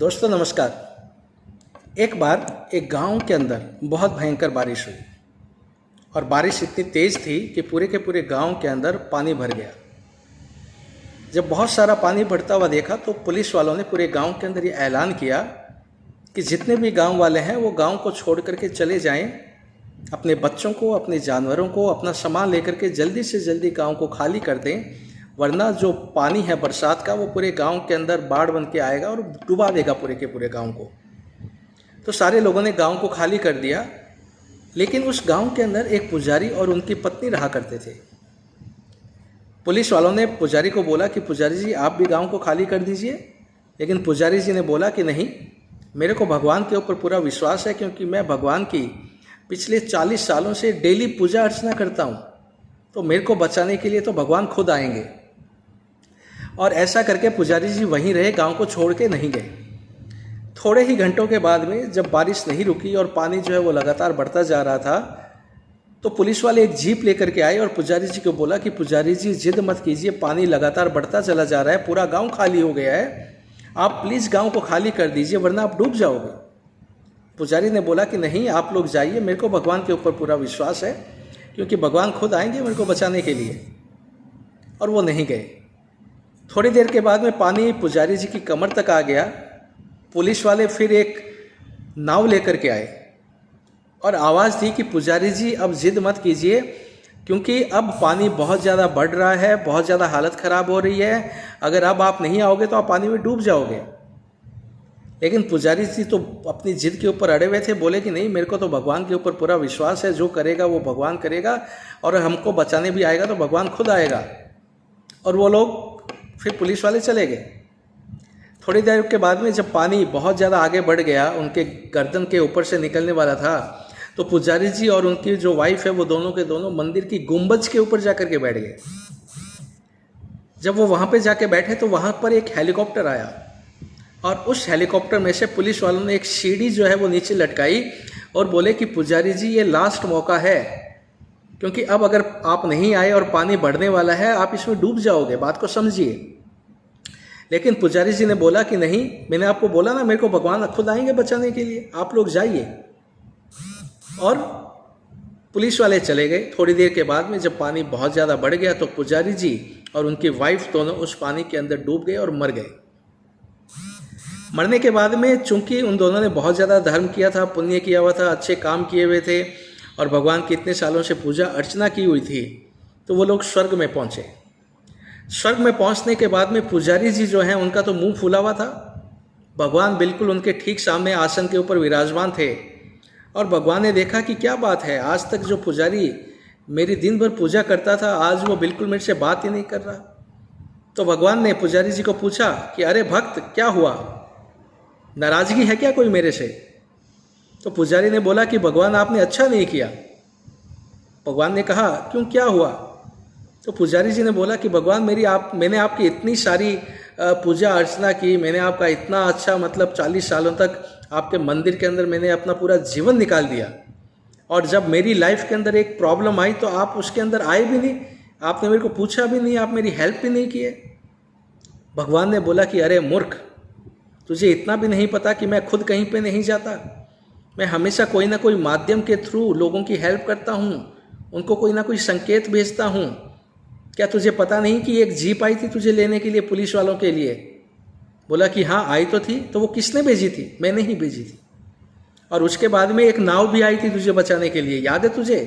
दोस्तों नमस्कार। एक बार एक गांव के अंदर बहुत भयंकर बारिश हुई और बारिश इतनी तेज़ थी कि पूरे के पूरे गांव के अंदर पानी भर गया। जब बहुत सारा पानी भरता हुआ देखा तो पुलिस वालों ने पूरे गांव के अंदर ये ऐलान किया कि जितने भी गांव वाले हैं वो गांव को छोड़ करके चले जाएं, अपने बच्चों को, अपने जानवरों को, अपना सामान लेकर के जल्दी से जल्दी गांव को खाली कर दें, वरना जो पानी है बरसात का वो पूरे गांव के अंदर बाढ़ बन के आएगा और डुबा देगा पूरे के पूरे गांव को। तो सारे लोगों ने गांव को खाली कर दिया, लेकिन उस गांव के अंदर एक पुजारी और उनकी पत्नी रहा करते थे। पुलिस वालों ने पुजारी को बोला कि पुजारी जी आप भी गांव को खाली कर दीजिए, लेकिन पुजारी जी ने बोला कि नहीं, मेरे को भगवान के ऊपर पूरा विश्वास है, क्योंकि मैं भगवान की पिछले 40 सालों से डेली पूजा अर्चना करता हूँ, तो मेरे को बचाने के लिए तो भगवान खुद आएंगे। और ऐसा करके पुजारी जी वहीं रहे, गांव को छोड़ के नहीं गए। थोड़े ही घंटों के बाद में जब बारिश नहीं रुकी और पानी जो है वो लगातार बढ़ता जा रहा था, तो पुलिस वाले एक जीप लेकर के आए और पुजारी जी को बोला कि पुजारी जी जिद मत कीजिए, पानी लगातार बढ़ता चला जा रहा है, पूरा गांव खाली हो गया है, आप प्लीज़ गांव को खाली कर दीजिए वरना आप डूब जाओगे। पुजारी ने बोला कि नहीं, आप लोग जाइए, मेरे को भगवान के ऊपर पूरा विश्वास है, क्योंकि भगवान खुद आएंगे मेरे को बचाने के लिए। और वो नहीं गए। थोड़ी देर के बाद में पानी पुजारी जी की कमर तक आ गया। पुलिस वाले फिर एक नाव लेकर के आए और आवाज़ दी कि पुजारी जी अब जिद मत कीजिए, क्योंकि अब पानी बहुत ज़्यादा बढ़ रहा है, बहुत ज़्यादा हालत ख़राब हो रही है, अगर अब आप नहीं आओगे तो आप पानी में डूब जाओगे। लेकिन पुजारी जी तो अपनी जिद के ऊपर अड़े हुए थे, बोले कि नहीं, मेरे को तो भगवान के ऊपर पूरा विश्वास है, जो करेगा वो भगवान करेगा, और हमको बचाने भी आएगा तो भगवान खुद आएगा। और वो लोग फिर पुलिस वाले चले गए। थोड़ी देर के बाद में जब पानी बहुत ज़्यादा आगे बढ़ गया, उनके गर्दन के ऊपर से निकलने वाला था, तो पुजारी जी और उनकी जो वाइफ है वो दोनों के दोनों मंदिर की गुंबज के ऊपर जाकर के बैठ गए। जब वो वहाँ पे जाके बैठे तो वहाँ पर एक हेलीकॉप्टर आया और उस हेलीकॉप्टर में से पुलिस वालों ने एक सीढ़ी जो है वो नीचे लटकाई और बोले कि पुजारी जी ये लास्ट मौका है, क्योंकि अब अगर आप नहीं आए और पानी बढ़ने वाला है, आप इसमें डूब जाओगे, बात को समझिए। लेकिन पुजारी जी ने बोला कि नहीं, मैंने आपको बोला ना, मेरे को भगवान खुद आएंगे बचाने के लिए, आप लोग जाइए। और पुलिस वाले चले गए। थोड़ी देर के बाद में जब पानी बहुत ज़्यादा बढ़ गया तो पुजारी जी और उनकी वाइफ दोनों उस पानी के अंदर डूब गए और मर गए। मरने के बाद में चूंकि उन दोनों ने बहुत ज़्यादा धर्म किया था, पुण्य किया हुआ था, अच्छे काम किए हुए थे और भगवान की इतने सालों से पूजा अर्चना की हुई थी, तो वो लोग स्वर्ग में पहुँचे। स्वर्ग में पहुंचने के बाद में पुजारी जी जो हैं उनका तो मुंह फूला हुआ था। भगवान बिल्कुल उनके ठीक सामने आसन के ऊपर विराजमान थे और भगवान ने देखा कि क्या बात है, आज तक जो पुजारी मेरी दिन भर पूजा करता था, आज वो बिल्कुल मेरे से बात ही नहीं कर रहा। तो भगवान ने पुजारी जी को पूछा कि अरे भक्त, क्या हुआ, नाराज़गी है क्या कोई मेरे से? तो पुजारी ने बोला कि भगवान आपने अच्छा नहीं किया। भगवान ने कहा क्यों, क्या हुआ? तो पुजारी जी ने बोला कि भगवान मैंने आपकी इतनी सारी पूजा अर्चना की, मैंने आपका इतना अच्छा 40 सालों तक आपके मंदिर के अंदर मैंने अपना पूरा जीवन निकाल दिया, और जब मेरी लाइफ के अंदर एक प्रॉब्लम आई तो आप उसके अंदर आए भी नहीं, आपने मेरे को पूछा भी नहीं, आप मेरी हेल्प भी नहीं किए। भगवान ने बोला कि अरे मूर्ख, तुझे इतना भी नहीं पता कि मैं खुद कहीं पे नहीं जाता, मैं हमेशा कोई ना कोई माध्यम के थ्रू लोगों की हेल्प करता हूँ, उनको कोई ना कोई संकेत भेजता हूँ। क्या तुझे पता नहीं कि एक जीप आई थी तुझे लेने के लिए पुलिस वालों के लिए? बोला कि हाँ आई तो थी। तो वो किसने भेजी थी? मैंने ही भेजी थी। और उसके बाद में एक नाव भी आई थी तुझे बचाने के लिए, याद है तुझे?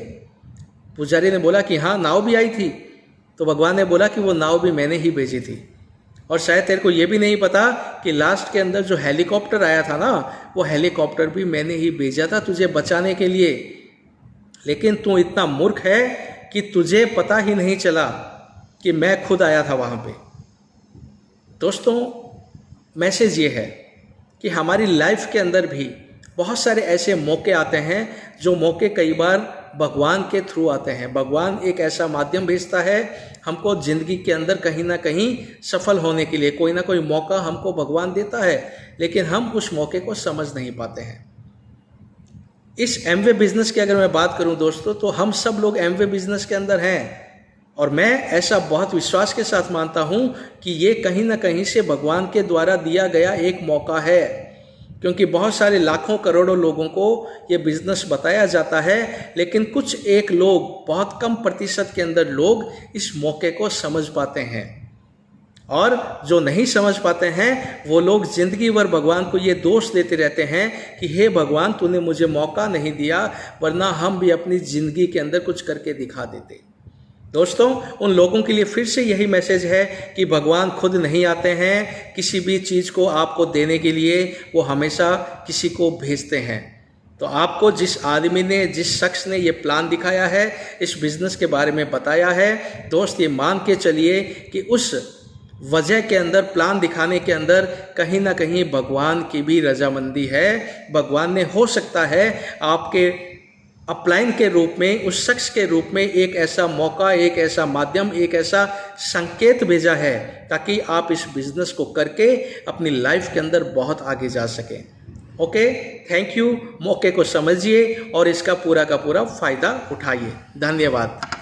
पुजारी ने बोला कि हाँ नाव भी आई थी। तो भगवान ने बोला कि वो नाव भी मैंने ही भेजी थी, और शायद तेरे को ये भी नहीं पता कि लास्ट के अंदर जो हेलीकॉप्टर आया था ना, वो हेलीकॉप्टर भी मैंने ही भेजा था तुझे बचाने के लिए। लेकिन तू इतना मूर्ख है कि तुझे पता ही नहीं चला कि मैं खुद आया था वहाँ पे। दोस्तों, मैसेज ये है कि हमारी लाइफ के अंदर भी बहुत सारे ऐसे मौके आते हैं, जो मौके कई बार भगवान के थ्रू आते हैं। भगवान एक ऐसा माध्यम भेजता है हमको ज़िंदगी के अंदर कहीं ना कहीं सफल होने के लिए, कोई ना कोई मौका हमको भगवान देता है, लेकिन हम उस मौके को समझ नहीं पाते हैं। इस एमवे बिजनेस की अगर मैं बात करूं दोस्तों, तो हम सब लोग एमवे बिजनेस के अंदर हैं, और मैं ऐसा बहुत विश्वास के साथ मानता हूं कि ये कहीं ना कहीं से भगवान के द्वारा दिया गया एक मौका है। क्योंकि बहुत सारे लाखों करोड़ों लोगों को ये बिजनेस बताया जाता है, लेकिन कुछ एक लोग, बहुत कम प्रतिशत के अंदर लोग इस मौके को समझ पाते हैं। और जो नहीं समझ पाते हैं वो लोग जिंदगी भर भगवान को ये दोष देते रहते हैं कि हे भगवान, तूने मुझे मौका नहीं दिया, वरना हम भी अपनी ज़िंदगी के अंदर कुछ करके दिखा देते। दोस्तों, उन लोगों के लिए फिर से यही मैसेज है कि भगवान खुद नहीं आते हैं किसी भी चीज़ को आपको देने के लिए, वो हमेशा किसी को भेजते हैं। तो आपको जिस आदमी ने, जिस शख्स ने ये प्लान दिखाया है, इस बिज़नेस के बारे में बताया है, दोस्त ये मान के चलिए कि उस वजह के अंदर, प्लान दिखाने के अंदर कहीं ना कहीं भगवान की भी रजामंदी है। भगवान ने हो सकता है आपके अपलाइन के रूप में, उस शख्स के रूप में एक ऐसा मौका, एक ऐसा माध्यम, एक ऐसा संकेत भेजा है ताकि आप इस बिज़नेस को करके अपनी लाइफ के अंदर बहुत आगे जा सकें। Okay, thank you. मौके को समझिए और इसका पूरा का पूरा फ़ायदा उठाइए। धन्यवाद।